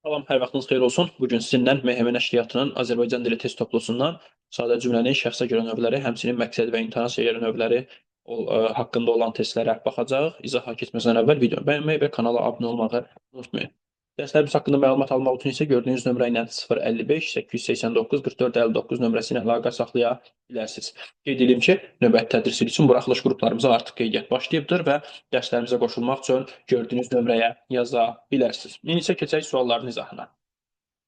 Salam, hər vaxtınız xeyir olsun. Bugün sizinlə MHM nəşriyyatının Azərbaycan dili test toplusundan sadə cümlənin şəxsə görə növləri, həmçinin məqsəd və intonasiya görə növləri haqqında olan testlərə baxacağıq. İzaha keçməzdən əvvəl videonu bəyənməyi və kanala abunə olmağı unutmayın. Dərslərimiz haqqında məlumat almaq üçün isə gördüyünüz nömrə ilə 055 889 44 59 nömrəsi ilə əlaqə saxlaya bilərsiniz. Qeyd edeyim ki, növbəti tədris ili üçün buraxılış qruplarımıza artıq qeydiyyat başlayıbdır və dərslərimizə qoşulmaq üçün gördüyünüz nömrəyə yaza bilərsiniz. İndi isə keçək sualların izahına.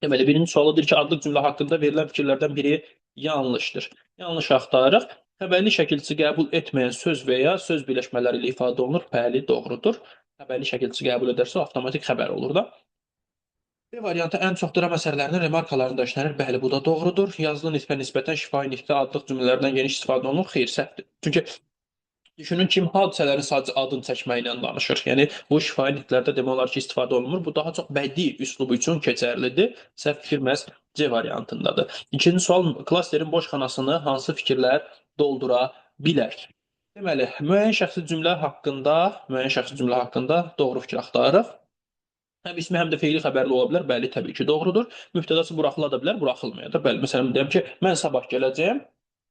Deməli, birinci sualıdır ki, adlıq cümlə haqqında verilən fikirlərdən biri yanlışdır. Yanlış axtarırıq. Xəbərli şəkilçi qəbul etməyən söz və ya söz birləşmələri ilə ifadə olunur. Bəli, doğrudur. Xəbərli şəkilçi qəbul edərsə, avtomatik xəbər olur da. B variantı ən çox dram əsərlərinin remarkalarında işlənir. Bəli, bu da doğrudur. Yazılı nitqə nisbətən şifahi nitqdə adlıq cümlələrdən geniş istifadə olunur. Xeyr, səhvdir. Çünki düşünün kim hadisələrin sadəcə adını çəkməklə danışır. Yəni bu şifahi nitqlərdə demək olar ki, istifadə olunmur. Bu daha çox bədii üslubu üçün keçərlidir. Səhv fikir məhz C variantındadır. İkinci sual, klasterin boş xanasını hansı fikirlər doldura bilər? Deməli, müəyyən şəxsi cümlə haqqında doğru fikir axtarırıq. Həm ismi, həm də feili xəbərli ola bilər. Bəli, təbii ki, doğrudur. Mübtədası buraxıla da bilər, buraxılmaya da. Bəli, məsələn, deyirəm ki, mən sabah gələcəyəm.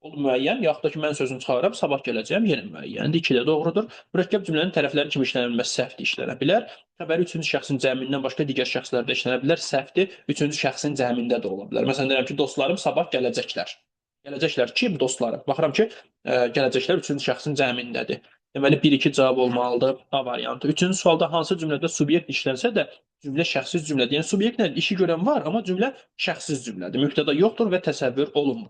O müəyyən, yaxud da ki, mən sözünü çıxarıram, sabah gələcəyəm, yenə müəyyəndir. İki də doğrudur. Mürəkkəb cümlənin tərəfləri kimi işlənilməsi səhvdir, işlənə bilər. Xəbəri üçüncü şəxsin cəmindən başqa digər şəxslərdə işlənə bilər, səhvdir. Üçüncü şəxsin cəmində də ola bilər. Məsələn, deyirəm ki, dostlarım sabah gələcəklər. Gələcəklər kim? Dostlarım. Baxıram ki, gələcəklər üçüncü şəxsin cəmindədir. Deməli, 1-2 cavab olmalıdır A variantı. Üçüncü sualda hansı cümlədə subyekt işlənsə də cümlə şəxsiz cümlədir. Yəni subyektlə işi görən var, amma cümlə şəxsiz cümlədir. Mübtəda yoxdur və təsəvvür olunmur.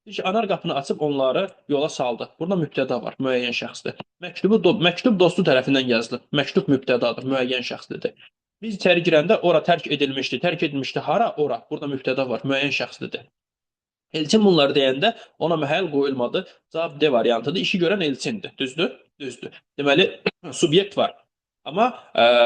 Deyir ki, anar qapını açıb onları yola saldı. Burada mübtəda var, müəyyən şəxsdir. Məktub dostu tərəfindən yazılıb. Məktub mübtədadır, müəyyən şəxslidir. Biz içəri girəndə ora tərk edilmişdi. Tərk edilmişdi hara? Ora. Burada mübtəda var, müəyyən şəxslidir. Elçin bunları deyəndə ona məhəl qoyulmadı. Cavab D variantıdır. İşi görən elçindir. Düzdür? Düzdür. Deməli, subyekt var. Amma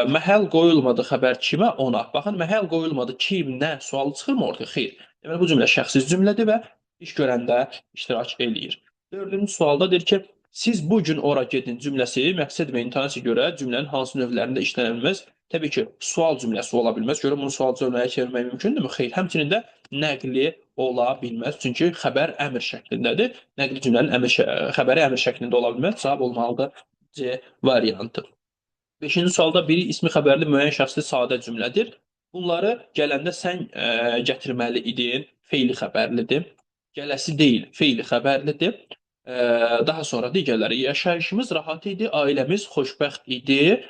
məhəl qoyulmadı xəbər kimə? Ona. Baxın, məhəl qoyulmadı kim, nə? Sualı çıxırmı ortaya? Xeyr. Deməli, bu cümlə şəxsiz cümlədir və iş görəndə iştirak eləyir. Dördüncü sualda deyir ki, siz bu gün ora gedin cümləsi məqsəd və intonasiya görə cümlənin hansı növlərində işlənə bilməz? Təbii ki, sual cümləsi ola bilməz. Görün bunu sual cümləyə çevirmək mümkündürmü? Xeyr. Həmçinin də nəqli ola bilməz. Çünki xəbər əmr şəklindədir. Nəqli cümlənin xəbəri əmr şəklində ola bilməz. Cavab olmalıdır C variantı. 5-ci sualda biri ismi xəbərli müəyyən şəxsli sadə cümlədir. Bunları gələndə sən gətirməli idin, feili xəbərlidir. Gələsi deyil, feili xəbərlidir. Daha sonra digərləri yaşayışımız rahat idi, ailəmiz xoşbəxt idi.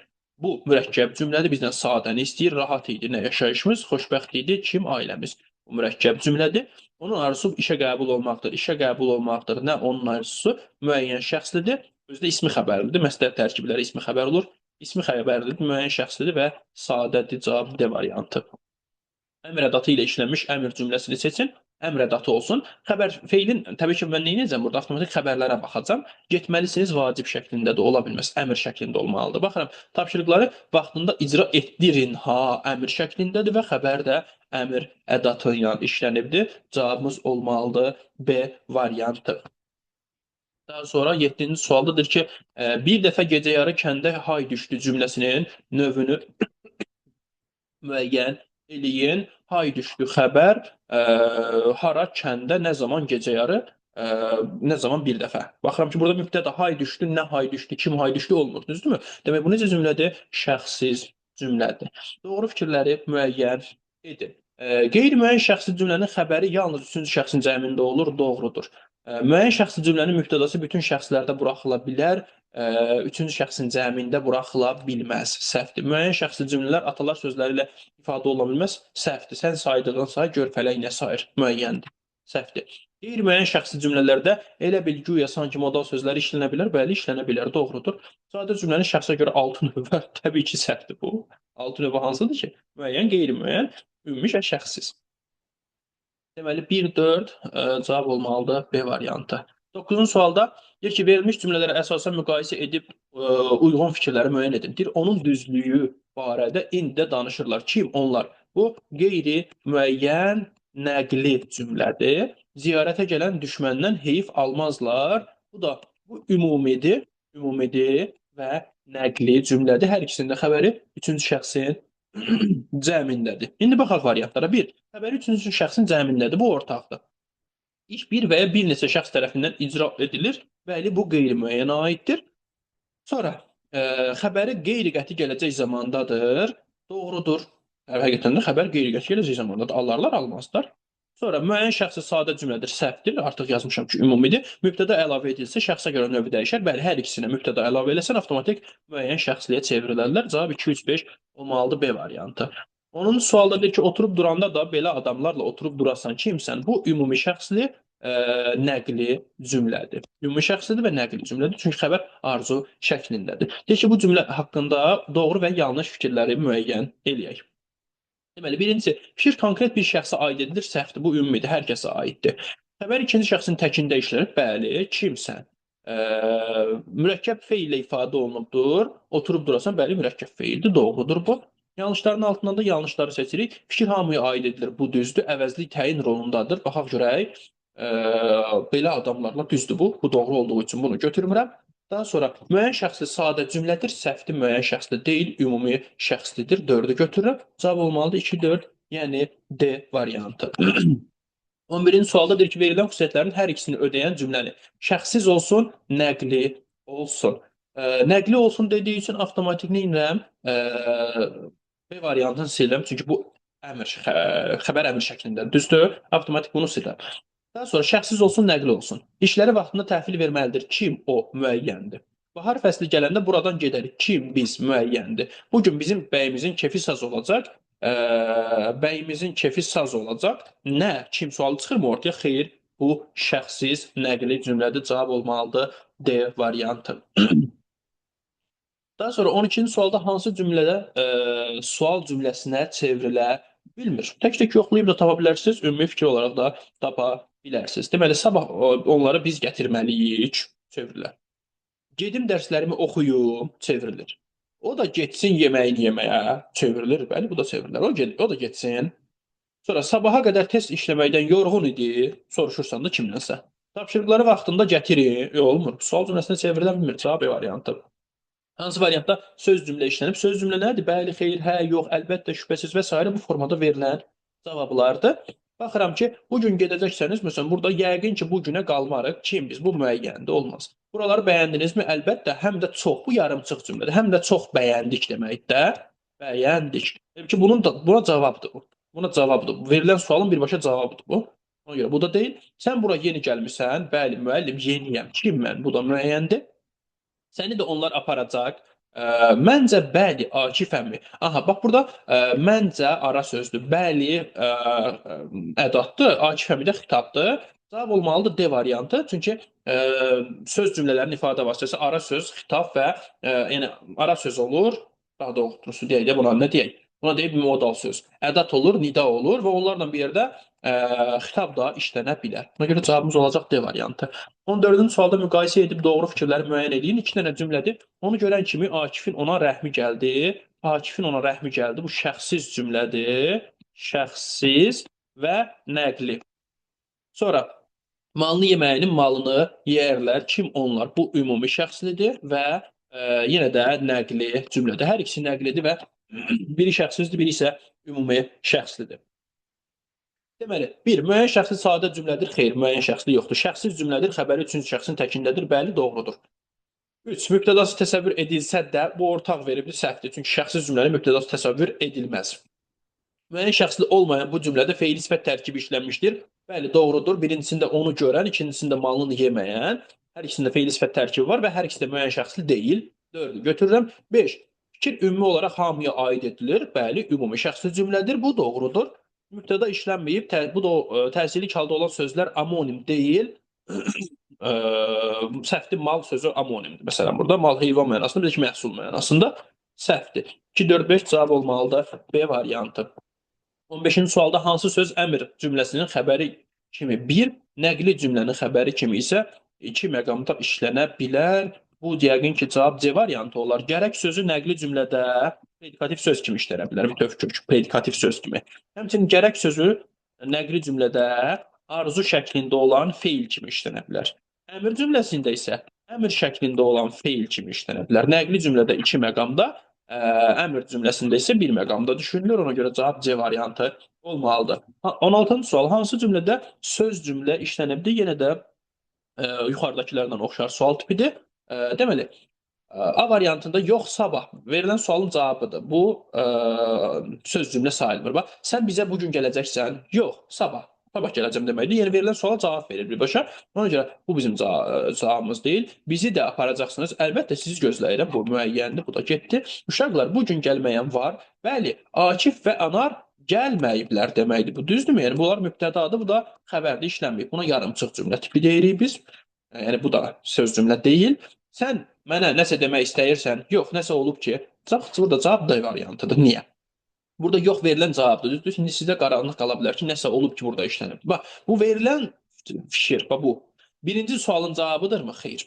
Bu mürəkkəb cümlədir. Bizdən sadəni istəyir, rahat idi. Nə yaşayışımız, xoşbəxt idi, kim ailəmiz. Bu mürəkkəb cümlədir. Onun arzusu işə qəbul olmaqdır. İşə qəbul olmaqdır. Nə onun arzusu müəyyən şəxslidir. Özü də ismi xəbərlidir. Məsləhət tərkibləri ismi xəbər olur. İsmi xəbərlidir, müəyyən şəxslidir və sadədir. Cavab D variantı. Əmr ədatı ilə işlənmiş əmr cümləsini seçin. Əmr ədatı olsun. Xəbər feilin təbii ki, mən nə edəcəm burada? Avtomatik xəbərlərə baxacam. Getməlisiniz vacib şəklində də ola bilməz. Əmr şəklində olmalıdır. Baxıram, tapşırıqları vaxtında icra etdirin. Ha, əmr şəklindədir və xəbər də əmr ədatı ilə işlənibdir. Cavabımız olmalıdır B variantı. Daha sonra 7-ci sualdadır ki, bir dəfə gecə yarı kəndə hay düşdü cümləsinin növünü müəyyən eləyin. Hay düşdü xəbər, hara, kəndə, nə zaman, gecə yarı, nə zaman bir dəfə. Baxıram ki, burada mübtəda hay düşdü, nə hay düşdü, kim hay düşdü olmur, düzdürmü? Demək, bu necə cümlədir? Şəxsiz cümlədir. Doğru fikirləri müəyyən edin. Qeyri-müəyyən şəxsi cümlənin xəbəri yalnız üçüncü şəxsin cəmində olur, doğrudur. Müəyyən şəxsi cümlənin mübtədası bütün şəxslərdə buraxıla bilər, üçüncü şəxsin cəmində buraxıla bilməz. Səhvdir. Müəyyən şəxsi cümlələr atalar sözləri ilə ifadə ola bilməz. Səhvdir. Sən saydığın say, gör fələk nə sayır. Müəyyəndir. Səhvdir. Qeyri-müəyyən şəxsi cümlələrdə elə bil güya sanki modal sözləri işlənə bilər. Bəli, işlənə bilər. Doğrudur. Sadə cümlənin şəxsə görə 6 növü var. Təbii ki, səhvdir bu. 6 növü hansıdır ki? Müəyyən, qeyri-müəyyən, ümumi və şəxssiz. Deməli, 1-4 cavab olmalıdır B variantı. 9-cu sualda deyir ki, verilmiş cümlələrə əsasən müqayisə edib uyğun fikirləri müəyyən edin. Deyir, onun düzlüyü barədə indi də danışırlar. Kim? Onlar. Bu, qeyri-müəyyən nəqli cümlədir. Ziyarətə gələn düşməndən heyif almazlar. Bu ümumidir və nəqli cümlədir. Hər ikisində xəbəri üçüncü şəxsin cəmindədir. İndi baxaq variantlara. 1. Xəbəri üçüncü şəxsin cəmindədir. Bu ortaqdır. İş bir və ya bir neçə şəxs tərəfindən icra edilir. Bəli, bu qeyri-müəyyənə aiddir. Sonra xəbəri qeyri-qəti gələcək zamandadır. Doğrudur. Həqiqətən də xəbər qeyri-qəti gələcək zamandadır. Alarlar, almazlar. Sonra müəyyən şəxsi sadə cümlədir, səhvdir. Artıq yazmışam ki, ümumidir. Mübtəda əlavə edilsə şəxsə görə növü dəyişər. Bəli, hər ikisinə mübtəda əlavə eləsən avtomatik müəyyən şəxsliyə çevrilərlər. Cavab 2, 3, 5 olmalıdır B variantı. Onun sualda deyir ki, oturub duranda da belə adamlarla oturub durasan kimsən? Bu ümumi şəxsli nəqli cümlədir. Ümumi şəxslidir və nəqli cümlədir. Çünki xəbər arzu şəklindədir. Deyir ki, bu cümlə haqqında doğru və yanlış fikirləri müəyyən eləyək. Deməli, birincisi, fikir konkret bir şəxsə aid edilir, səhvdir. Bu ümumidir, hər kəsə aiddir. Xəbər ikinci şəxsin təkində işlənir. Bəli, kimsən? Mürəkkəb feillə ifadə olunubdur. Oturub durasan, bəli, mürəkkəb feildir, doğrudur bu. Yanlışların altından da yanlışları seçirik. Fikir hamıya aid edilir, bu düzdür. Əvəzlik təyin rolundadır. Baxaq görək. Belə adamlarla düzdür bu. Bu doğru olduğu üçün bunu götürmürəm. Daha sonra müəyyən şəxsli sadə cümlədir, səhvdir, müəyyən şəxsli deyil, ümumi şəxslidir. 4-ü götürürəm. Cavab olmalıdır 2, 4, yəni D variantı. 11-ci sualda deyir ki, verilən xüsusiyyətlərin hər ikisini ödəyən cümləni şəxssiz olsun, nəqli olsun. Nəqli olsun dediyi üçün avtomatik neyirəm? B variantını siləm, çünki bu əmr, xəbər əmr şəklində. Düzdür? Avtomatik bunu siləm. Daha sonra şəxssiz olsun, nəqli olsun. İşləri vaxtında təhvil verməlidir. Kim? O müəyyəndir. Bahar fəsli gələndə buradan gedərik. Kim? Biz müəyyəndir. Bugün bizim bəyimizin kefi saz olacaq. Bəyimizin kefi saz olacaq. Nə? Kim sualı çıxırmı ortaya? Xeyr. Bu şəxssiz nəqli cümlədir. Cavab olmalıdır D variantı. Daha sonra 12-ci sualda hansı cümlədə sual cümləsinə çevrilə bilmir? Tək-tək yoxlayıb da tapa bilərsiniz, ümumi fikir olaraq da tapa bilərsiniz. Deməli, sabah onları biz gətirməliyik, çevrilir. Gedim dərslərimi oxuyum, çevrilir. O da getsin yeməyini yeməyə, çevrilir. Bəli, bu da çevrilir. O da getsin. Sonra sabaha qədər test işləməkdən yorğun idi, soruşursan da kimdənsə. Tapşırıqları vaxtında gətirin. Olmur. Sual cümləsinə çevrilə bilmir. Cavab variantı. Hansı variantda söz cümlə işlənib? Söz cümlə nədir? Bəli, xeyr, hə, yox, əlbəttə, şübhəsiz və s. bu formada verilən cavablardır. Baxıram ki, bu gün gedəcəksəniz, məsələn, burada yəqin ki, bu günə qalmarıq. Kim biz? Bu müəyyəndir, olmaz. Buraları bəyəndinizmi? Əlbəttə, həm də çox. Bu yarımçıq cümlədir. Həm də çox bəyəndik deməkdir. Bəyəndik. Ki, buna cavabdır bu. Buna cavabdır. Verilən sualın birbaşa cavabıdır bu. Ona görə bu da deyil. Sən bura yeni gəlmirsən. Bəli, müəllim, yeniyəm. Kim mən? Bu da müəyyəndir. Səni də onlar aparacaq. Məncə bəli, Akif əmi. Aha, bax burada məncə ara sözdür. Bəli ədatdır, Akif əmi də xitabdır. Cavab olmalıdır D variantı. Çünki söz cümlələrin ifadə vasitəsi ara söz, xitab və yəni ara söz olur. Daha doğrusu deyək də buna nə deyək? Buna deyək modal söz. Ədat olur, nida olur və onlarla bir yerdə xitab da işlənə bilər. Buna görə cavabımız olacaq D variantı. 14-cü sualda müqayisə edib doğru fikirləri müəyyən edin. 2 dənə cümlədir. Onu görən kimi Akifin ona rəhmi gəldi. Akifin ona rəhmi gəldi. Bu şəxssiz cümlədir. Şəxssiz və nəqli. Sonra malını yeməyinin malını yeyərlər. Kim onlar? Bu ümumi şəxslidir və yenə də nəqli cümlədir. Hər ikisi nəqlidir və biri şəxssizdir, biri isə ümumi şəxslidir. Deməli, 1. Müəyyən şəxsli sadə cümlədir. Xeyr, müəyyən şəxsli yoxdur. Şəxssiz cümlədir. Xəbəri üçüncü şəxsin təkindədir. Bəli, doğrudur. 3. Mübtədası təsəvvür edilsə də bu ortaq veribdir, səhvdir. Çünki şəxssiz cümlənin mübtədası təsəvvür edilməz. Müəyyən şəxsli olmayan bu cümlədə feili sifət tərkibi işlənmişdir. Bəli, doğrudur. Birincisində onu görən, ikincisində malını yeməyən. Hər ikisində feili sifət tərkibi var və hər ikisi də müəyyən şəxsli deyil. 4-ü götürürəm. 5. Fikir ümumi olaraq hamıya aid edilir. Bəli, ümumi şəxsli cümlədir. Bu doğrudur. Mübtəda işlənməyib, bu da təsirli halda olan sözlər amonim deyil. Səhvdir, mal sözü amonimdir. Məsələn, burada mal heyvan mənasında, bir də ki, məhsul mənasında səhvdir. 2, 4, 5 cavab olmalıdır. B variantı. 15-ci sualda hansı söz əmr cümləsinin xəbəri kimi 1, nəqli cümlənin xəbəri kimi isə 2 məqamda işlənə bilər? Bu, yəqin ki, cavab C variantı olar. Gərək sözü nəqli cümlədə predikativ söz kimi işlənə bilər. Bir tövkür, predikativ söz kimi. Həmçinin gərək sözü nəqli cümlədə arzu şəklində olan feil kimi işlənə bilər. Əmr cümləsində isə əmr şəklində olan feil kimi işlənə bilər. Nəqli cümlədə 2 məqamda, Əmr cümləsində isə bir məqamda düşünülür. Ona görə cavab C variantı olmalıdır. 16-cı sual. Hansı cümlədə söz cümlə işlənibdir? Yenə də yuxarıdakılarla oxşar sual tipidir. Deməli, A variantında yox sabah verilən sualın cavabıdır. Bu söz cümlə sayılmır. Bax, sən bizə bu gün gələcəksən? Yox, sabah. Sabah gələcəm deməkdir. Yəni verilən suala cavab verir birbaşa. Ona görə bu bizim cavabımız deyil. Bizi də aparacaqsınız. Əlbəttə sizi gözləyirəm. Bu müəyyəndir. Bu da getdi. Uşaqlar, bu gün gəlməyən var. Bəli, Akif və Anar gəlməyiblər deməkdir. Bu düzdürmü? Yəni bunlar mübtədadır, bu da xəbərdə işlənməyib. Buna yarımçıq cümlə tipi deyirik biz. Yəni bu da söz cümlə deyil. Sən mənə nəsə demək istəyirsən, yox, nəsə olub ki, burada cavab D variantıdır. Niyə? Burada yox verilən cavabdır. Düzdür? İndi sizdə qaranlıq qala bilər ki, nəsə olub ki, burada işlənib. Bax, bu verilən fikir, bax bu. Birinci sualın cavabıdırmı? Xeyr.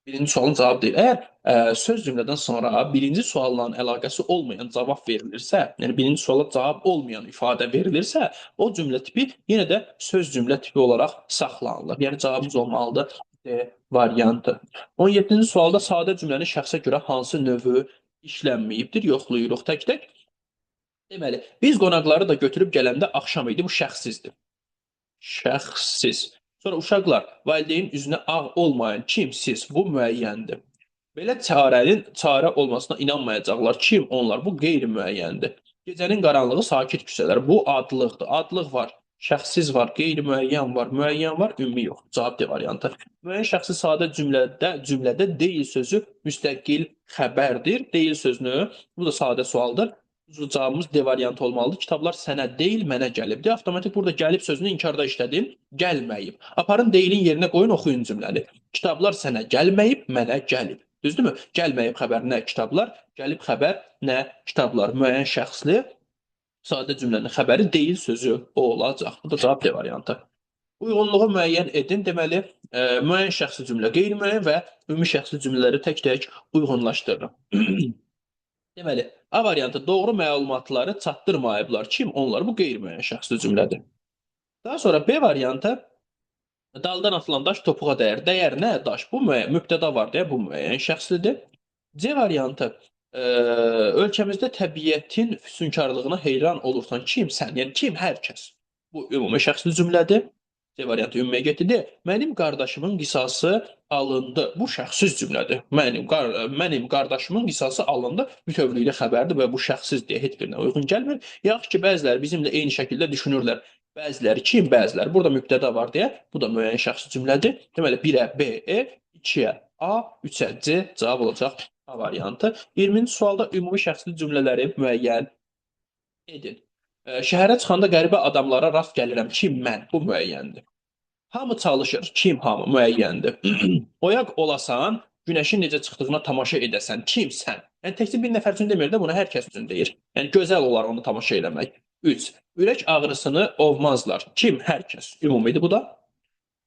Birinci sualın cavabı deyil. Əgər söz cümlədən sonra birinci sualla əlaqəsi olmayan cavab verilirsə, yəni birinci suala cavab olmayan ifadə verilirsə, o cümlə tipi yenə də söz cümlə tipi olaraq saxlanılır. Yəni cavabımız olmalıdır D variantı. 17-ci sualda sadə cümlənin şəxsə görə hansı növü işlənməyibdir? Yoxlayırıq tək-tək. Deməli, biz qonaqları da götürüb gələndə axşam idi. Bu şəxssizdir. Şəxssiz. Sonra uşaqlar, valideyn üzünə ağ olmayan kim? Siz. Bu müəyyəndir. Belə çarənin çarə olmasına inanmayacaqlar. Kim? Onlar. Bu qeyri-müəyyəndir. Gecənin qaranlığı sakit küçələr. Bu adlıqdır. Adlıq var. Şəxssiz var, qeyri-müəyyən var, müəyyən var, ümumi yox. Cavab D variantı. Müəyyən şəxsi sadə cümlədə deyil sözü müstəqil xəbərdir. Deyil sözünü, bu da sadə sualdır. Cavabımız D variantı olmalıdır. Kitablar sənə deyil, mənə gəlibdir. Avtomatik burada gəlib sözünü inkarda işlədim. Gəlməyib. Aparın deyilin yerinə qoyun, oxuyun cümləni. Kitablar sənə gəlməyib, mənə gəlib. Düzdürmü? Gəlməyib xəbər nə kitablar, gəlib xəbər nə kitablar. Müəyyən şəxsli sadə cümlənin xəbəri deyil sözü o olacaq. Bu da cavab D variantı. Uyğunluğu müəyyən edin. Deməli, müəyyən şəxsli cümlə, qeyri-müəyyən və ümumi şəxsli cümlələri tək-tək uyğunlaşdırırıq. Deməli, A variantı doğru məlumatları çatdırmayıblar. Kim? Onlar. Bu qeyri-müəyyən şəxsli cümlədir. Daha sonra B variantı daldan atılan daş topuğa dəyər. Dəyər nə? Daş. Bu mübtəda var deyə bu müəyyən şəxslidir. C variantı ölkəmizdə təbiətin füsunkarlığına heyran olursan kim? Sən. Yəni kim? Hər kəs. Bu ümumi şəxsli cümlədir. C variantı ümumiyə getdi. Mənim qardaşımın qisası alındı. Bu şəxssiz cümlədir. Mənim qardaşımın qisası alındı. Bütövlükdə xəbərdir və bu şəxssiz deyə heç birinə uyğun gəlmir. Yaxşı ki, bəziləri bizimlə eyni şəkildə düşünürlər. Bəziləri kim, bəziləri. Burada mübtəda var deyə. Bu da müəyyən şəxsi cümlədir. Deməli, 1-ə B, E, 2-yə A, 3-ə C cavab olacaq A variantı. 20-ci sualda ümumi şəxsli cümlələri müəyyən edin. Şəhərə çıxanda qəribə adamlara rast gəlirəm. Kim? Mən. Bu müəyyəndir. Hamı çalışır. Kim? Hamı. Müəyyəndir. Oyaq olasan, günəşin necə çıxdığına tamaşa edəsən. Kim? Sən. Yəni təkcə bir nəfər üçün demir də, bunu hər kəs üçün deyir. Yəni gözəl olar onu tamaşa eləmək. 3. Ürək ağrısını ovmazlar. Kim? Hər kəs. Ümumidir bu da.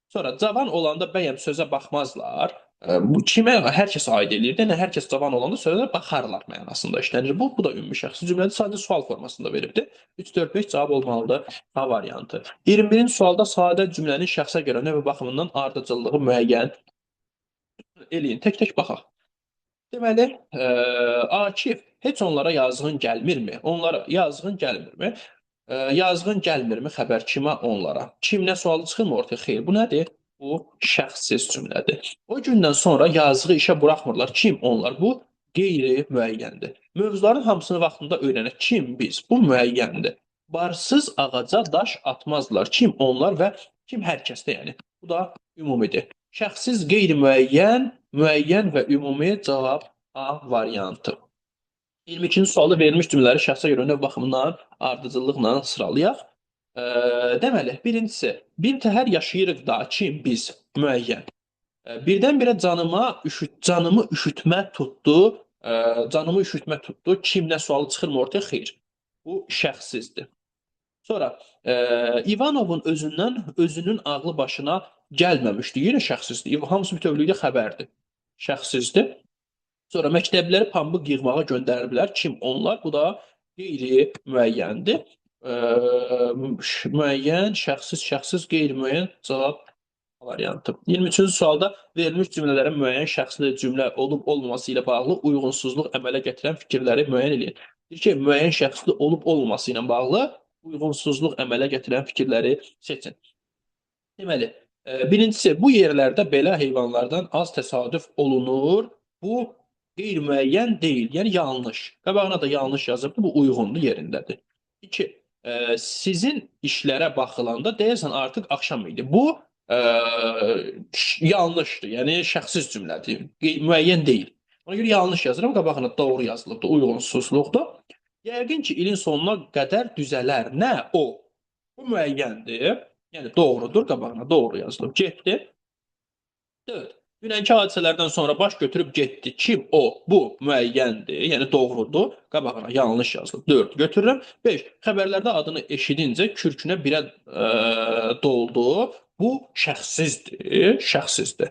Sonra cavan olanda bəyəm sözə baxmazlar. Bu kimə hər kəs aid eləyir də, hər kəs cavan olanda sözə baxarlar mənasında işlənir. Bu da ümumi şəxsi cümlədir, sadəcə sual formasında veribdir. 3 4 5 cavab olmalıdır A variantı. 21-ci sualda sadə cümlənin şəxsə görə növ baxımından ardıcıllığı müəyyən eləyin. Tək-tək baxaq. Deməli, Akif heç onlara yazığın gəlmirmi? Onlara yazığın gəlmirmi? Yazığın gəlmirmi xəbər kimə? Onlara. Kimlə sualı çıxırmı ortaya? Xeyr. Bu nədir? Bu şəxssiz cümlədir. O gündən sonra yazığı işə buraxmırlar. Kim? Onlar. Bu qeyri-müəyyəndir. Mövzuların hamısını vaxtında öyrənək. Kim? Biz. Bu müəyyəndir. Barsız ağaca daş atmazlar. Kim? Onlar və kim? Hər kəsdə yəni. Bu da ümumidir. Şəxssiz, qeyri-müəyyən, müəyyən və ümumi cavab A variantı. 22-ci sualda verilmiş cümlələri şəxsə görə növ baxımından ardıcıllıqla sıralayaq. Deməli, birincisi, bir təhər yaşayırıq da, kim? Biz, müəyyən. Birdən-birə canımı üşütmə tutdu. Canımı üşütmə tutdu. Kimlə sualı çıxırmı ortaya? Xeyr. Bu şəxssizdir. Sonra, İvanovun özünün ağlı başına gəlməmişdi. Yenə şəxssizdir. Hamısı bütövlükdə xəbərdir. Şəxssizdir. Sonra məktəbliləri pambıq yığmağa göndəriblər. Kim? Onlar. Bu da qeyri-müəyyəndir. Müəyyən, şəxssiz, qeyri-müəyyən cavab Variantı. 23-cü sualda verilmiş cümlələrin müəyyən şəxsli cümlə olub olmaması ilə bağlı uyğunsuzluq əmələ gətirən fikirləri müəyyən edin. Deyir ki, müəyyən şəxsli olub olmaması ilə bağlı uyğunsuzluq əmələ gətirən fikirləri seçin. Deməli, birincisi, bu yerlərdə belə heyvanlardan az təsadüf olunur. Bu qeyri-müəyyən deyil, yəni yanlış. Qabağına da yanlış yazıbdı, bu uyğundur, yerindədir. 2. Sizin işlərə baxılanda deyəsən artıq axşam idi. Bu e, yanlışdır, yəni şəxsiz cümlədir, müəyyən deyil. Ona görə yanlış yazıram, qabağına doğru yazılıbdır, uyğunsuzluqdur. Yəqin ki, ilin sonuna qədər düzələr. Nə o? Bu müəyyəndir. Yəni doğrudur, qabağına doğru yazılıb. Getdi. 4. Dünənki hadisələrdən sonra baş götürüb getdi. Kim? O. Bu müəyyəndir, yəni doğrudur. Qabağına yanlış yazılıb. 4 götürürəm. 5. Xəbərlərdə adını eşidincə kürkünə birə doldu. Bu şəxsizdir, şəxsizdir.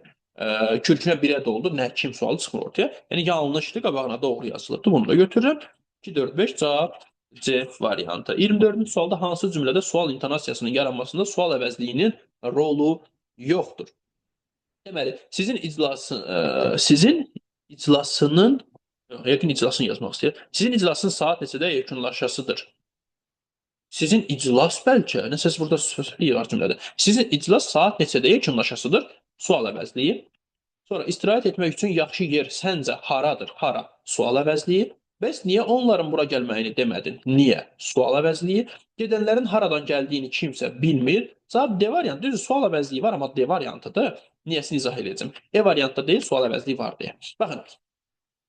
Kürkünə birə doldu. Nə, kim sualı çıxmır ortaya. Yəni yanlışdır, qabağına doğru yazılıbdır. Bunu da götürürəm. 2, 4, 5 cavab C variantı. 24-cü sualda hansı cümlədə sual intonasiyasının yaranmasında sual əvəzliyinin rolu yoxdur? Deməli, sizin iclasının yəqin iclasını yazmaq istəyir. Sizin iclasın saat neçədə yekunlaşasıdır? Sizin iclas bəlkə, nəsə burada sözlük var cümlədə. Sizin iclas saat neçədə yekunlaşasıdır? Sual əvəzliyi. Sonra istirahət etmək üçün yaxşı yer səncə haradır? Hara? Sual əvəzliyi. Bəs niyə onların bura gəlməyini demədin? Niyə? Sual əvəzliyi. Gedənlərin haradan gəldiyini kimsə bilmir. Cavab D variantı. Düzdür, sual əvəzliyi var, amma D variantıdır. Niyəsini izah edəcəm. E variantda deyil, sual əvəzliyi var deyə. Baxın,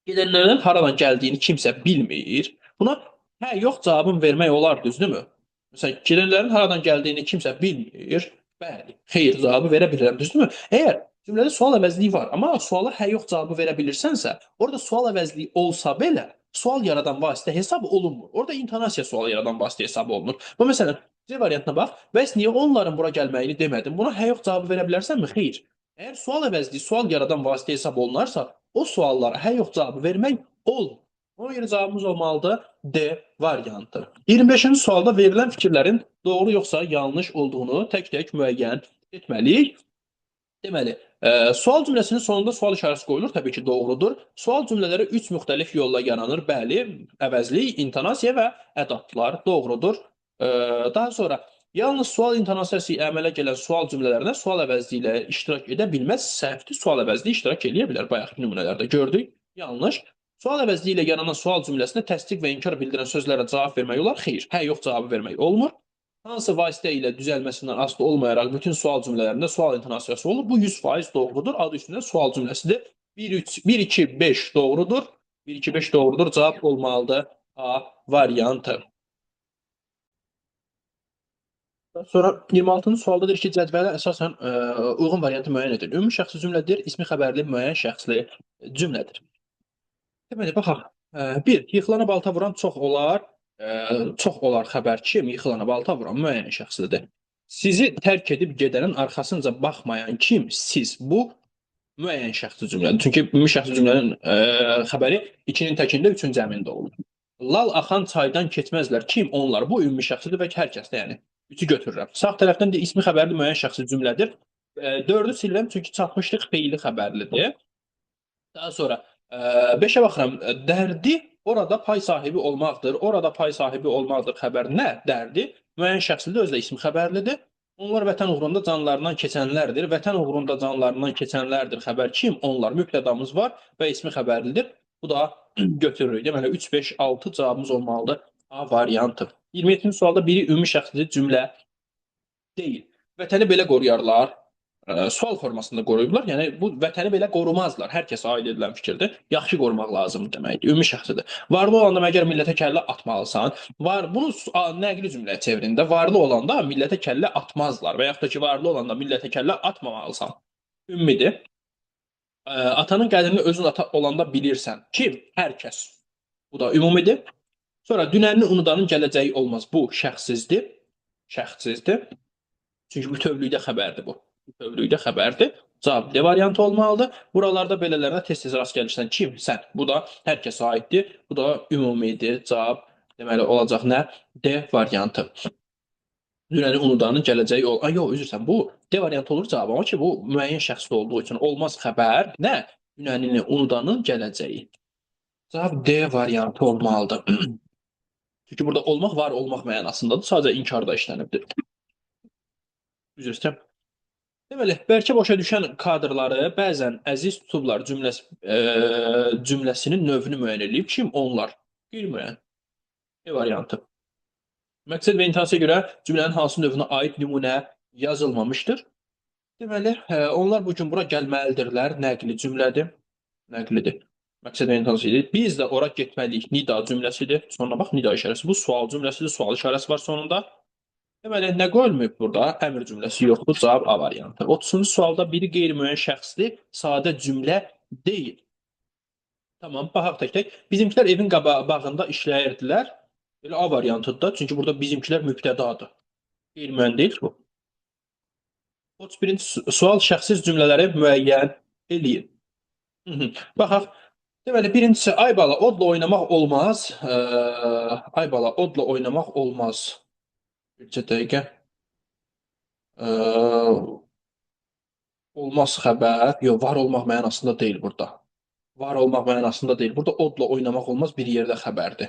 gedənlərin haradan gəldiyini kimsə bilmir. Buna hə, yox cavabını vermək olar, düzdürmü? Məsələn, gedənlərin haradan gəldiyini kimsə bilmir. Bəli, xeyr cavabı verə bilirəm, düzdürmü? Əgər cümlədə sual əvəzliyi var, amma suala hə, yox cavabı verə bilirsənsə, orada sual əvəzliyi olsa belə, sual yaradan vasitə hesab olunmur. Orada intonasiya sual yaradan vasitə hesab olunur. Bu məsələn, C variantına bax. Bəs niyə onların bura gəlməyini demədin? Buna hə, yox cavabı verə bilərsənmi? Xeyr. Əgər sual əvəzliyi sual yaradan vasitə hesab olunarsa, o suallara hə, yox cavabı vermək olmur. Ona görə cavabımız olmalıdır D variantı. 25-ci sualda verilən fikirlərin doğru yoxsa yanlış olduğunu tək-tək müəyyən etməliyik. Deməli, sual cümləsinin sonunda sual işarəsi qoyulur, təbii ki, doğrudur. Sual cümlələri 3 müxtəlif yolla yaranır. Bəli, əvəzlik, intonasiya və ədatlar doğrudur. Daha sonra yalnız sual intonasiyası ilə əmələ gələn sual cümlələrinə sual əvəzliyi ilə iştirak edə bilməz. Səhvdir, sual əvəzliyi iştirak edə bilər. Bayaqki nümunələrdə gördük. Yanlış. Sual əvəzliyi ilə yaranan sual cümləsinə təsdiq və inkar bildirən sözlərlə cavab vermək olar. Xeyr, hə, yox cavabı vermək olmur. Hansı vasitə ilə düzəlməsindən asılı olmayaraq bütün sual cümlələrində sual intonasiyası olur. Bu 100% doğrudur. Adı üstündə sual cümləsidir. 1, 2, 5 doğrudur. 1, 2, 5 doğrudur. Cavab olmalıdır A variantı. Sonra 26-cı sualda deyir ki, cədvələ əsasən uyğun variantı müəyyən edin. Ümumi şəxsi cümlədir, ismi xəbərli müəyyən şəxsli cümlədir. Deməli, baxaq. 1. Yıxılana balta vuran çox olar xəbərçi, yıxılana balta vuran müəyyən şəxslidir. Sizi tərk edib gedənin arxasınca baxmayan kim? Siz. Bu müəyyən şəxsi cümlədir. Çünki ümumi şəxsi cümlənin xəbəri 2-nin təkində, 3-ün cəmində olur. Lal axan çaydan keçməzlər. Kim? Onlar. Bu ümumi şəxsidir və hər kəsdə, yəni 3-ü götürürəm. Sağ tərəfdən də ismi xəbərli müəyyən şəxsi cümlədir. 4-ü silirəm çünki çatmışlıq feili xəbərlidir. Daha sonra 5-ə baxıram. Dərdi orada pay sahibi olmaqdır. Orada pay sahibi olmaqdır xəbər nə? Dərdi müəyyən şəxslidir, özü də ismi xəbərlidir. Onlar vətən uğrunda canlarından keçənlərdir. Vətən uğrunda canlarından keçənlərdir. Xəbər kim? Onlar. Mübtədamız var və ismi xəbərlidir. Bu da götürürük. Deməli 3, 5, 6 cavabımız olmalıdır. A variantı. 27-ci sualda biri ümumi şəxsli cümlə deyil. Vətəni belə qoruyarlar. Sual formasında qoruyublar. Yəni bu vətəni belə qorumazlar. Hər kəsə aid edilən fikirdir. Yaxşı qorumaq lazımdır deməkdir. Ümumi şəxsidir. Varlı olanda məgər millətə kəllə atmalısan? Bunu nəqli cümləyə çevirin də. Varlı olanda millətə kəllə atmazlar və yaxud da ki, varlı olanda millətə kəllə atmamalısan. Ümumidir. Atanın qədrini özün ata olanda bilirsən. Kim? Hər kəs. Bu da ümumidir. Sonra dünənini unudanın gələcəyi olmaz. Bu şəxsizdir. Şəxsizdir. Çünki bütövlükdə xəbərdir bu. Bütövlükdə xəbərdir. Cavab D variantı olmalıdır. Buralarda belələrinə tez-tez rast gəlirsən. Kim? Sən. Bu da hər kəsə aiddir. Bu da ümumidir. Cavab deməli olacaq nə? D variantı. Dünəni unudanın gələcəyi ol. Ay yox, üzrsən. Bu D variantı olur cavab. Amma ki bu müəyyən şəxsdə olduğu üçün olmaz xəbər. Nə? Dünənini unudanın gələcəyi. Cavab D variantı olmalıdır. Çünki burada olmaq var olmaq mənasındadır. Sadəcə inkarda işlənibdir. Üzr istəyirəm. Deməli, bəlkə başa düşən kadrları bəzən əziz tutublar cümləsinin növünü müəyyən edib. Kim onlar? Qeyri-müəyyən. E variantı. Məqsəd və intensiyaya görə cümlənin hansı növünə aid nümunə yazılmamışdır? Deməli, onlar bu gün bura gəlməlidirlər. Nəqli cümlədir. Nəqlidir. Məqsəd və intensiyadır. Biz də ora getməliyik. Nida cümləsidir. Sonra bax, nida işarəsi. Bu sual cümləsidir. Sual işarəsi var sonunda. Deməli, nə qoyulmayıb burada? Əmr cümləsi yoxdur. Cavab A variantı. 30-cu sualda biri qeyri-müəyyən şəxsdir. Sadə cümlə deyil. Tamam, baxaq tək-tək. Bizimkilər evin bağında işləyirdilər. Elə A variantıdır da. Çünki burada bizimkilər mübtədadır. Qeyri-müəyyən deyil bu. 31-ci sual şəxsiz cümlələri müəyyən eləyin. Baxaq. Deməli, birincisi, ay bala, odla oynamaq olmaz. Ay bala, odla oynamaq olmaz. Bircə dəqiqə. Olmaz xəbər. Yox, var olmaq mənasında deyil burada. Var olmaq mənasında deyil. Burada odla oynamaq olmaz bir yerdə xəbərdir.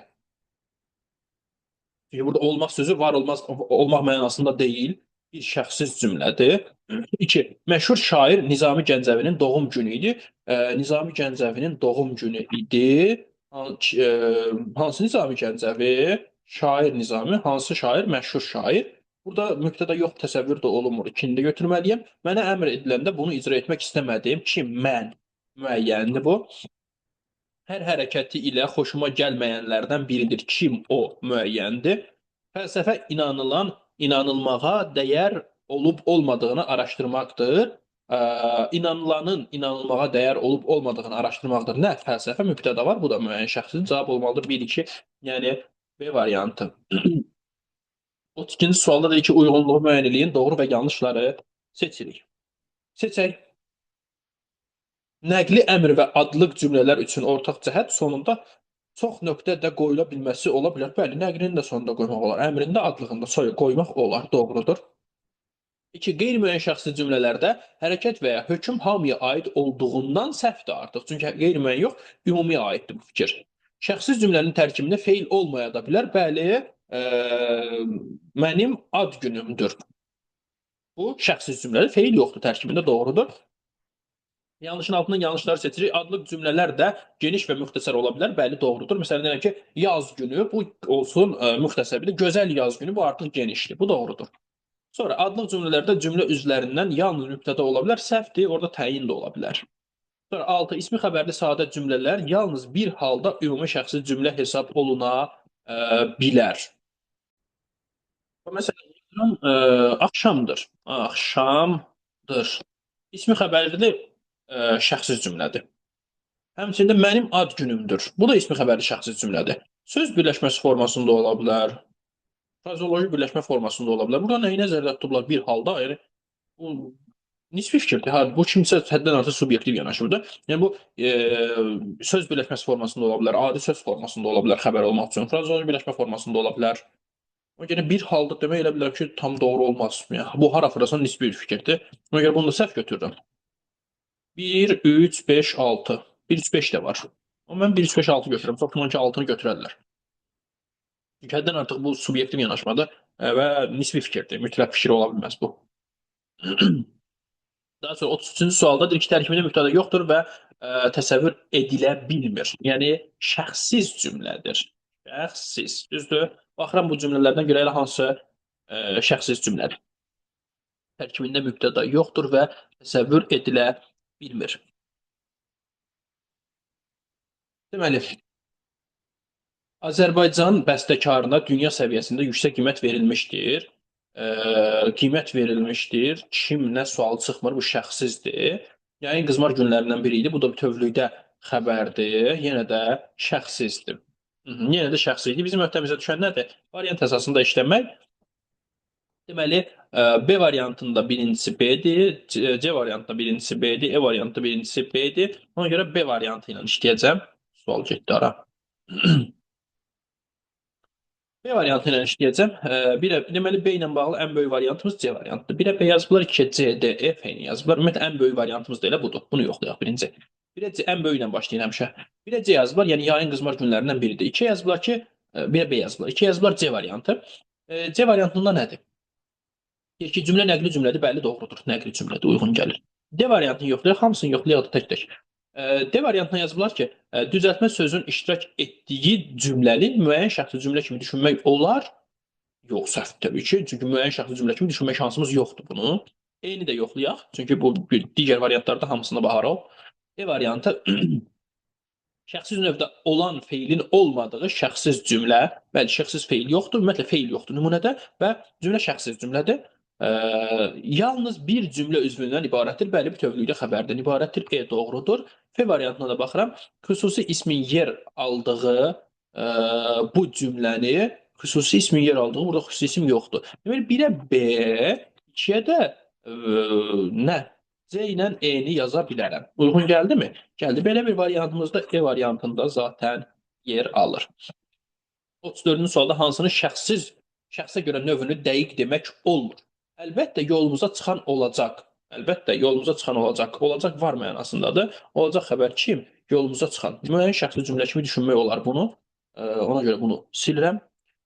Çünki burada olmaq sözü var olmaq mənasında deyil. Bir şəxsiz cümlədir. 2. Məşhur şair Nizami Gəncəvinin doğum günü idi. Nizami Gəncəvinin doğum günü idi. Hansı Nizami Gəncəvi? Şair Nizami. Hansı şair? Məşhur şair. Burada mübtəda yox, təsəvvür də olunmur. İkini də götürməliyəm. Mənə əmr ediləndə bunu icra etmək istəmədim. Kim? Mən. Müəyyəndir bu. Hər hərəkəti ilə xoşuma gəlməyənlərdən biridir. Kim? O müəyyəndir. Fəlsəfə inanılmağa dəyər olub-olmadığını araşdırmaqdır. İnanılanın inanılmağa dəyər olub-olmadığını araşdırmaqdır. Nə? Fəlsəfə mübtəda var. Bu da müəyyən şəxsin cavab olmalıdır. 1-2, yəni B variantı. 32-ci sualda deyir ki, uyğunluğu müəyyən eləyin, doğru və yanlışları seçirik. Seçək. Nəqli əmr və adlıq cümlələr üçün ortaq cəhət sonunda çox nöqtə də qoyula bilməsi ola bilər. Bəli, nəqlini də sonunda qoymaq olar. Əmrin də adlığında qoymaq olar. Doğrudur. 2. Qeyri-müəyyən şəxsi cümlələrdə hərəkət və ya hökm hamıya aid olduğundan səhvdir artıq. Çünki qeyri-müəyyən yox, ümumiyə aiddir bu fikir. Şəxsiz cümlənin tərkibində feil olmaya da bilər. Bəli, mənim ad günümdür. Bu şəxsiz cümlədə feil yoxdur tərkibində, doğrudur. Yanlışın altından yanlışları seçirik. Adlıq cümlələr də geniş və müxtəsər ola bilər. Bəli, doğrudur. Məsələn, deyək ki, yaz günü bu olsun müxtəsər. Bir də gözəl yaz günü bu artıq genişdir. Bu doğrudur. Sonra adlıq cümlələrdə cümlə üzvlərindən yalnız mübtəda ola bilər. Səhvdir. Orada təyin də ola bilər. Sonra 6. İsmi xəbərli sadə cümlələr yalnız bir halda ümumi şəxsi cümlə hesab oluna bilər. Məsələn, axşamdır. Axşamdır. İsmi xəbərli şəxsiz cümlədir. Həmçində mənim ad günümdür. Bu da ismi xəbərli şəxsiz cümlədir. Söz birləşməsi formasında ola bilər. Frazeoloji birləşmə formasında ola bilər. Burada nəyi nəzərdə tutublar bir halda? Yəni bu nisbi fikirdir. Bu kimsə həddən artıq subyektiv yanaşımdır. Yəni bu söz birləşməsi formasında ola bilər, adi söz formasında ola bilər xəbər olmaq üçün. Frazeoloji birləşmə formasında ola bilər. Ona görə bir halda demək elə bilər ki, tam doğru olmaz. Yəni bu hara fırlasan nisbi bir fikirdir. Ona görə bunu da səhv götürürəm. 1, 3, 5, 6. 1, 3, 5 də var. Amma mən 1, 3, 5, 6 götürürəm. Çox güman ki, 6-nı götürərlər. Çünki həddən artıq bu subyektiv yanaşmadır və nisbi fikirdir. Mütləq fikir ola bilməz bu. Daha sonra 33-cü sualda deyir ki, tərkibində mübtəda yoxdur və təsəvvür edilə bilmir. Yəni, şəxsiz cümlədir. Şəxsiz. Düzdür? Baxıram bu cümlələrdən görə elə hansı şəxsiz cümlədir. Tərkibində mübtəda yoxdur və təsəvvür edilə bilmir. Deməli, Azərbaycan bəstəkarına dünya səviyyəsində yüksək qiymət verilmişdir. Qiymət verilmişdir. Kim, nə sual çıxmır, bu şəxsizdir. Yayın qızmar günlərindən biri idi. Bu da bütövlükdə xəbərdir. Yenə də şəxsizdir. Yenə də şəxsizdir. Bizim öhdəmizə düşən nədir? Variant əsasında işləmək. Deməli, B variantında birincisi B-dir, C variantında birincisi B-dir, E variantında birincisi B-dir. Ona görə B variantı ilə işləyəcəm. Sual getdi ara. B variantı ilə işləyəcəm. Bir də deməli B ilə bağlı ən böyük variantımız C variantıdır. Bir də B yazıblar, ikiyə C, D, E, F ilə yazıblar. Ümumiyyətlə ən böyük variantımız da elə budur. Bunu yoxlayaq birinci. Bir də C, ən böyüklə başlayın həmişə. Bir də C yazıblar, yəni yayın qızmar günlərindən biridir. İki yazıblar ki, bir də B yazıblar. İki yazıblar C variantı. C variantında nədir? Deyir ki, cümlə nəqli cümlədir, bəli doğrudur. Nəqli cümlədir, uyğun gəlir. D variantını yoxlayaq, hamısını yoxlayaq da tək-tək. D variantına yazıblar ki, düzəltmə sözün iştirak etdiyi cümləni müəyyən şəxsi cümlə kimi düşünmək olar. Yox, səhv təbii ki. Çünki müəyyən şəxsi cümlə kimi düşünmə şansımız yoxdur bunu. Eyni də yoxlayaq. Çünki bu digər variantlarda hamısına baxarıq. E variantı şəxsiz növdə olan feilin olmadığı şəxsiz cümlə, bəli, şəxsiz feil yoxdur, ümumiyyətlə feil yoxdur nümunədə və cümlə şəxsiz cümlədir. Yalnız bir cümlə üzvündən ibarətdir. Bəli, bütövlükdə xəbərdən ibarətdir. E doğrudur. F variantına da baxıram. Xüsusi ismin yer aldığı bu cümləni, xüsusi ismin yer aldığı, burada xüsusi isim yoxdur. Deməli, 1-ə B, 2-yə də nə? C ilə E-ni yaza bilərəm. Uyğun gəldimi? Gəldi. Belə bir variantımızda E variantında zaten yer alır. 34-cü sualda hansının şəxsə görə növünü dəqiq demək olmur? Əlbəttə yolumuza çıxan olacaq. Əlbəttə yolumuza çıxan olacaq. Olacaq var mənasındadır. Olacaq xəbər kim? Yolumuza çıxan. Müəyyən şəxsi cümlə kimi düşünmək olar bunu. Ona görə bunu silirəm.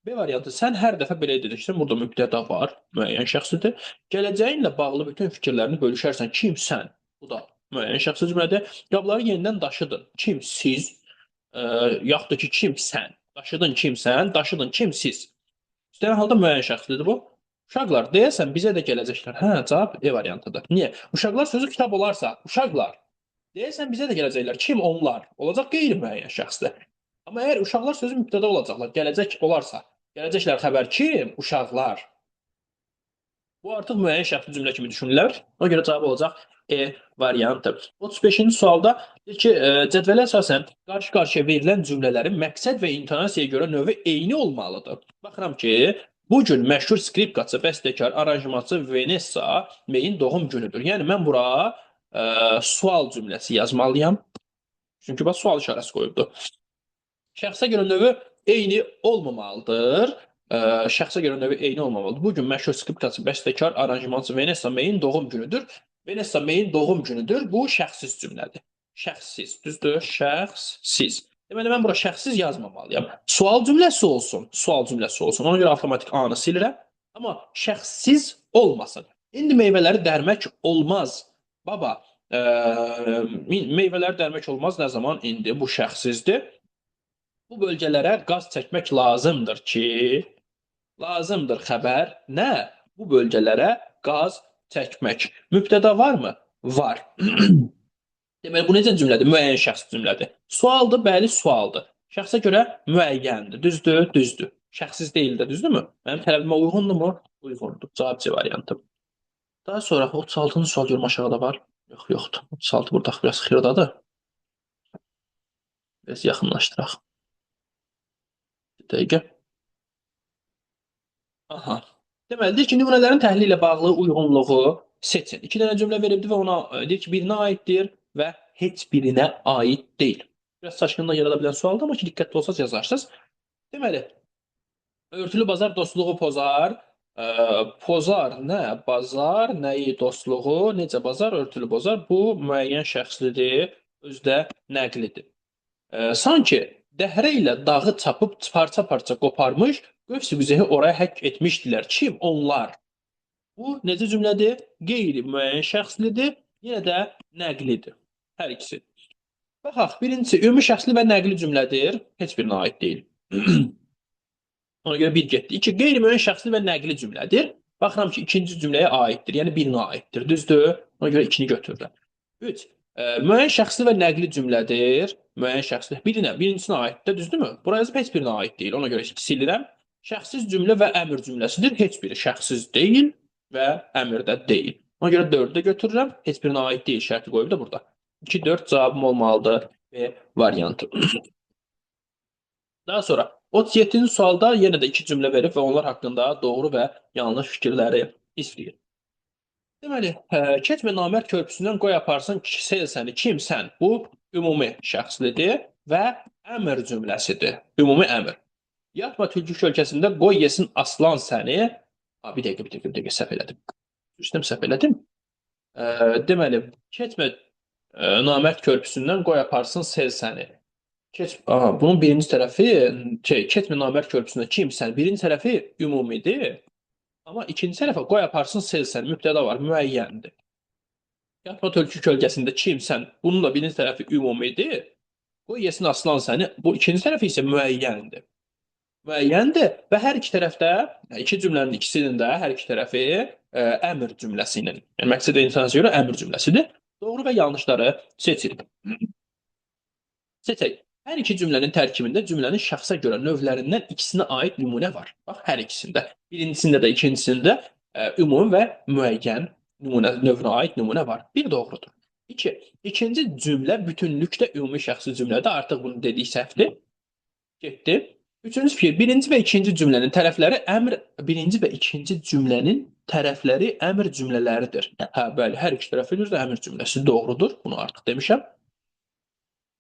B variantı, sən hər dəfə belə edəcəksən, burada mübtəda var, müəyyən şəxsidir. Gələcəyinlə bağlı bütün fikirlərini bölüşərsən, kim sən? Bu da müəyyən şəxsi cümlədir. Qabları yenidən daşıdın. Kim? Siz. Yaxud da ki, kim? Sən. Daşıdın kimsən, daşıdın kim? Siz. İstənilən halda müəyyən şəxslidir bu. Uşaqlar, deyəsən bizə də gələcəklər. Hə, cavab E variantıdır. Niyə? Uşaqlar sözü kitab olarsa, uşaqlar. Deyəsən bizə də gələcəklər. Kim? Onlar. Olacaq qeyri-müəyyən şəxsdir. Amma əgər uşaqlar sözü mübtəda olacaqlar, gələcək olarsa, gələcəklər xəbər kim? Uşaqlar. Bu artıq müəyyən şəxsi cümlə kimi düşünürlər. Ona görə cavab olacaq E variantı. 35-ci sualda deyir ki, cədvələ əsasən qarşı-qarşıya verilən cümlələrin məqsəd və intonasiyaya görə növü eyni olmalıdır. Baxıram ki, bu gün məşhur skripkaçı, bəstəkar, aranjmatçı Vanessa May'in doğum günüdür. Yəni mən bura sual cümləsi yazmalıyam. Çünki bax sual işarəsi qoyubdur. Şəxsə görə növü eyni olmamalıdır. Şəxsə görə növü eyni olmamalıdır. Bugün məşhur skripkaçı, bəstəkar, aranjmançı Vanessa May'in doğum günüdür. Vanessa May'in doğum günüdür. Bu şəxsiz cümlədir. Şəxsiz, düzdür? Şəxsiz. Deməli, mən bura şəxsiz yazmamalıyam. Sual cümləsi olsun. Sual cümləsi olsun. Ona görə avtomatik A-nı silirəm. Amma şəxsiz olmasın. İndi meyvələri dərmək olmaz. Baba, meyvələri dərmək olmaz nə zaman? İndi bu şəxsizdir. Bu bölgələrə qaz çəkmək lazımdır ki, lazımdır xəbər nə? Bu bölgələrə qaz çəkmək. Mübtəda varmı? Var. Deməli, bu necə cümlədir? Müəyyən şəxs cümlədir. Sualdır, bəli, sualdır. Şəxsə görə müəyyəndir. Düzdür, düzdür. Şəxsiz deyil də, düzdürmü? Mənim tələbimə uyğundurmu? Uyğundur. Cavab C variantı. Daha sonra 36-cı sual görüm aşağıda var. Yox, yoxdur. 36 burada biraz xırdadır. Biraz yaxınlaşdıraq. Dəqiqə. Aha. Deməli, deyir ki, nümunələrin təhlili ilə bağlı uyğunluğu seçin. İki dənə cümlə veribdir və ona deyir ki, birinə aiddir və heç birinə aid deyil. Biraz çaşqınlıq yarada bilən sualdır, amma ki, diqqətli olsaq yazarsınız. Deməli, örtülü bazar dostluğu pozar. Pozar nə? Bazar nəyi dostluğu? Necə bazar? Örtülü bazar. Bu müəyyən şəxslidir, özdə nəqlidir. Sanki dəhrə ilə dağı çapıb parça-parça qoparmış, qövs-i oraya həkk etmişdilər. Kim? Onlar. Bu necə cümlədir? Qeyri-müəyyən şəxslidir, yenə də nəqlidir. Hər ikisi. Baxaq, birincisi, ümumi şəxsli və nəqli cümlədir. Heç birinə aid deyil. Ona görə bir getdi. İki, qeyri-müəyyən şəxsli və nəqli cümlədir. Baxıram ki, ikinci cümləyə aiddir, yəni birinə aiddir. Düzdür? Ona görə ikini götürürəm. Üç, müəyyən şəxsli və nəqli cümlədir. Müəyyən şəxsli birincisinə aiddir, düzdürmü? Buraya yazıb heç birinə aid deyil. Ona görə silirəm. Şəxsiz cümlə və əmr cümləsidir. Heç biri şəxsiz deyil və əmr də deyil. Ona görə 4-ü də götürürəm. Heç birinə aid deyil şərti qoyub da burada. 2-4 cavabım olmalıdır B variantı. Daha sonra 37-ci sualda yenə də 2 cümlə verib və onlar haqqında doğru və yanlış fikirləri istəyir. Deməli, keçmə namərd körpüsündən qoy aparsın sel səni. Kim sən? Bu ümumi şəxslidir və əmr cümləsidir. Ümumi əmr. Yatma tülkü ölkəsində qoy yesin aslan səni. Ha, bir dəqiqə, səhv elədim. Üstüm səhv elədim. Deməli, keçmə namərd körpüsündən qoy aparsın sel səni. Aha, bunun birinci tərəfi keçmə namərd körpüsündə kimsən? Birinci tərəfi ümumidir. Amma ikinci tərəfə qoy aparsın sel səni. Mübtəda var, müəyyəndir. Yatma tülkü kölgəsində kimsən? Bunun da birinci tərəfi ümumidir. Qoy yesin aslan səni. Bu ikinci tərəfi isə müəyyəndir. Müəyyəndir və hər iki tərəfdə, iki cümlənin ikisinin də hər iki tərəfi əmr cümləsi ilə. Yəni məqsəd insanə görə əmr cümləsidir. Doğru və yanlışları seçin. Seçək. Hər iki cümlənin tərkibində cümlənin şəxsə görə növlərindən ikisinə aid nümunə var. Bax, hər ikisində. Birincisində də, ikincisində ümumi və müəyyən növünə aid nümunə var. Bir doğrudur. İki. İkinci cümlə bütünlükdə ümumi şəxsi cümlədir. Artıq bunu dedik səhvdir. Getdi. Üçüncü fikir. Birinci və ikinci cümlənin tərəfləri əmr cümlələridir. Hə, bəli, hər iki tərəfi də əmr cümləsi doğrudur. Bunu artıq demişəm.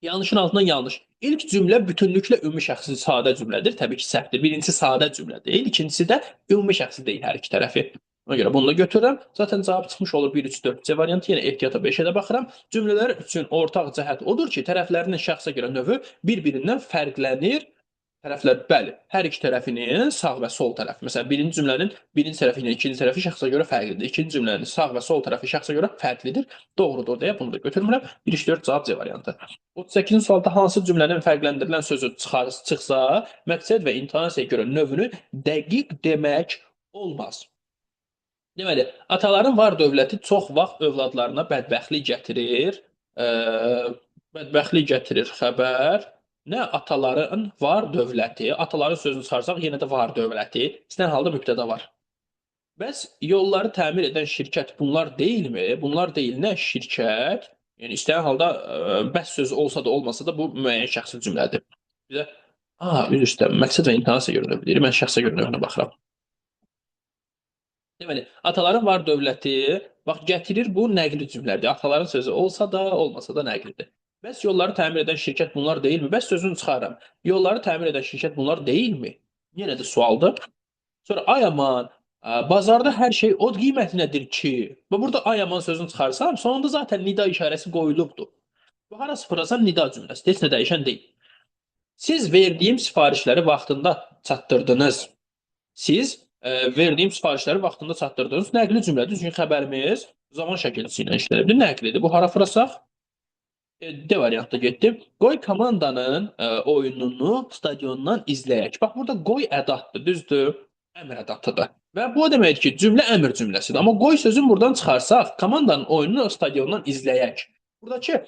Yanlışın altından yanlış. İlk cümlə bütünlüklə ümumi şəxsi sadə cümlədir. Təbii ki, səhvdir. Birincisi sadə cümlə deyil, ikincisi də ümumi şəxsi deyil hər iki tərəfi. Ona görə bunu da götürürəm. Zaten cavab çıxmış olur 1, 3, 4 C variantı. Yenə ehtiyata 5-ə də baxıram. Cümlələr üçün ortaq cəhət odur ki, tərəflərinin şəxsə görə növü bir-birindən fərqlənir. Tərəflər, bəli, hər iki tərəfinin sağ və sol tərəfi. Məsələn, birinci cümlənin birinci tərəfi ilə ikinci tərəfi şəxsə görə fərqlidir. İkinci cümlənin sağ və sol tərəfi şəxsə görə fərqlidir. Doğrudur deyə bunu da götürmürəm. 1, 2, 4 cavab C variantı. 38-ci sualda hansı cümlənin fərqləndirilən sözü çıxsa, məqsəd və intonasiyaya görə növünü dəqiq demək olmaz. Deməli, ataların var dövləti çox vaxt övladlarına bədbəxtlik gətirir. Bədbəxtlik gətirir xəbər. Nə ataların var dövləti, ataların sözünü çıxarsaq yenə də var dövləti, istənilən halda mübtəda var. Bəs yolları təmir edən şirkət bunlar deyilmi? Bunlar deyil, nə şirkət? Yəni istənilən halda bəs sözü olsa da olmasa da bu müəyyən şəxsi cümlədir. Bizə üzr istəyirəm, məqsəd və intonasiya görə növ deyir. Mən şəxsə görə növünə baxıram. Deməli, ataların var dövləti, bax gətirir bu nəqli cümlədir. Ataların sözü olsa da, olmasa da nəqlidir. Bəs yolları təmir edən şirkət bunlar deyilmi? Bəs sözünü çıxarıram. Yolları təmir edən şirkət bunlar deyilmi? Yenə də sualdır. Sonra ay aman, bazarda hər şey od qiymətinədir ki. Və burada ay aman sözünü çıxarsam, sonunda zaten nida işarəsi qoyulubdur. Bu hara sıfırlasan nida cümləsi, heç nə dəyişən deyil. Siz verdiyim sifarişləri vaxtında çatdırdınız. Siz verdiyim sifarişləri vaxtında çatdırdınız. Nəqli cümlədir, çünki xəbərimiz zaman şəkilçisi ilə işlənibdir. Nəqlidir. Bu hara fırasaq? D variantda getdim. Qoy komandanın oyununu stadiondan izləyək. Bax, burada qoy ədatdır, düzdür? Əmr ədatıdır. Və bu o deməkdir ki, cümlə əmr cümləsidir. Amma qoy sözünü buradan çıxarsaq, komandanın oyununu stadiondan izləyək. Buradakı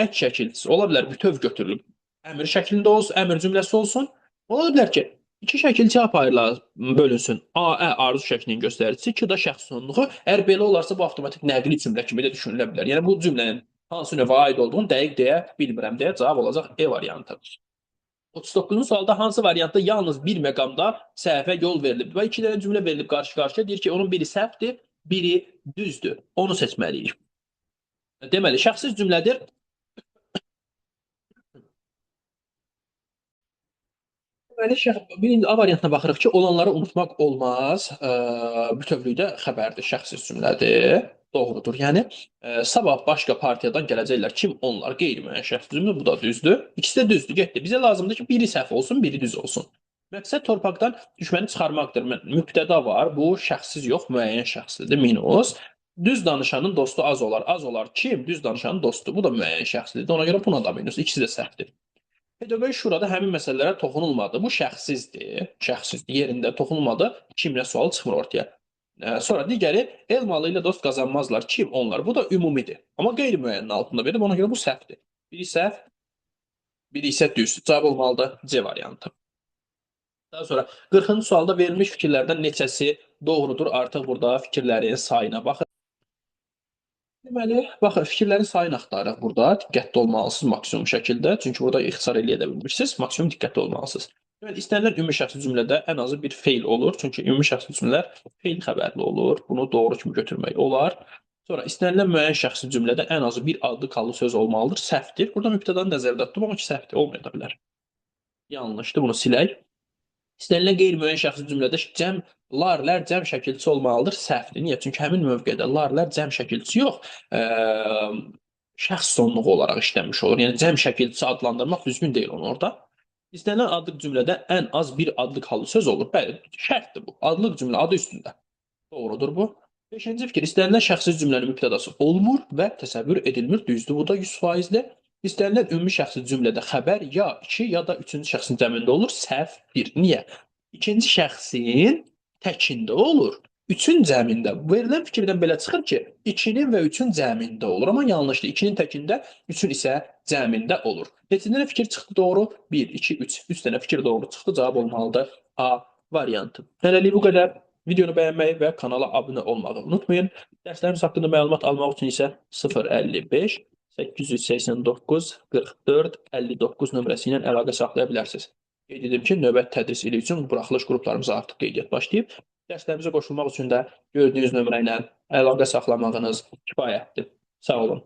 ət şəkilçisi ola bilər bütöv götürülüb. Əmr şəklində olsun, əmr cümləsi olsun. Ola bilər ki, iki şəkilçi apayrılar bölünsün. A, arzu şəklinin göstəricisi, 2 da şəxs sonluğu. Əgər belə olarsa, bu avtomatik nəqli cümlə kimi də düşünülə bilər. Yəni, bu cümlənin hansı növə aid olduğunu dəqiq deyə bilmirəm deyə cavab olacaq E variantı. 39-cu sualda hansı variantda yalnız bir məqamda səhvə yol verilib? Və 2 dənə cümlə verilib qarşı-qarşıya. Deyir ki, onun biri səhvdir, biri düzdür. Onu seçməliyik. Deməli, şəxsiz cümlədir. Deməli, A variantına baxırıq ki, olanları unutmaq olmaz. Bütövlükdə xəbərdir, şəxsiz cümlədir. Doğrudur. Yəni, sabah başqa partiyadan gələcəklər. Kim onlar? Qeyri-müəyyən şəxs cümlə. Bu da düzdür. İkisi də düzdür. Getdi. Bizə lazımdır ki, biri səhv olsun, biri düz olsun. Məqsəd torpaqdan düşməni çıxarmaqdır. Mübtəda var. Bu şəxssiz yox, müəyyən şəxslidir. Minus. Düz danışanın dostu az olar. Az olar kim? Düz danışanın dostu. Bu da müəyyən şəxslidir. Ona görə buna da minus. İkisi də səhvdir. Pedaqoji şurada həmin məsələlərə toxunulmadı. Bu şəxsizdir. Şəxsizdir. Yerində toxunulmadı. Kimlə sual çıxmır ortaya. Sonra digəri elmalı ilə dost qazanmazlar. Kim onlar? Bu da ümumidir. Amma qeyri-müəyyənin altında verib, ona görə bu səhvdir. Biri səhv, biri isə düz. Cavab olmalıdır C variantı. Daha sonra 40-cı sualda verilmiş fikirlərdən neçəsi doğrudur? Artıq burada fikirlərin sayına baxın. Deməli, baxın, fikirlərin sayını axtarırıq burada. Diqqətli olmalısınız maksimum şəkildə. Çünki burada ixtisar eləyə də bilmirsiniz. Maksimum diqqətli olmalısınız. Deməli, istənilən ümumi şəxsi cümlədə ən azı bir feil olur. Çünki ümumi şəxsi cümlələr feil xəbərli olur. Bunu doğru kimi götürmək olar. Sonra istənilən müəyyən şəxsi cümlədə ən azı bir adlı kallı söz olmalıdır. Səhvdir. Burada mübtədanı nəzərdə tuttum, amma ki, səhvdir. Olmaya da bilər. Yanlışdır. Bunu silək. İstənilən qeyri-müəyyən şəxsi cümlədə larlər cəm şəkilçisi olmalıdır. Səhvdir. Niyə? Çünki həmin mövqedə larlər cəm şəkilçisi yox, şəxs sonluğu olaraq işlənmiş olur. Yəni cəm şəkilçisi adlandırmaq düzgün deyil onu orada. İstənilən adlıq cümlədə ən az bir adlıq halı söz olur. Bəli, şərtdir bu. Adlıq cümlə adı üstündə. Doğrudur bu. Beşinci fikir, istənilən şəxsi cümlənin mübtədası olmur və təsəvvür edilmir. Düzdür, bu da 100%-dir. İstənilən ümumi şəxsi cümlədə xəbər ya 2 ya da 3-cü şəxsin cəmində olur. Səhvdir. Niyə? İkinci şəxsin təkində olur. 3-ün cəmində. Verilən fikirdən belə çıxır ki, 2-nin və 3-ün cəmində olur. Amma yanlışdır. 2-nin təkində, 3-ün isə cəmində olur. Neçə dənə fikir çıxdı doğru? 1, 2, 3. 3 dənə fikir doğru çıxdı. Cavab olmalıdır A variantı. Hələlik bu qədər. Videonu bəyənməyi və kanala abunə olmağı unutmayın. Dərslərimiz haqqında məlumat almaq üçün isə 055 889 44 59 nömrəsi ilə əlaqə saxlaya bilərsiniz. Qeyd edim ki, növbəti tədris ili üçün buraxılış qruplarımıza artıq qeydiyyat başlayıb. Dərslərimizə qoşulmaq üçün də gördüyünüz nömrə ilə əlaqə saxlamağınız kifayətdir. Sağ olun.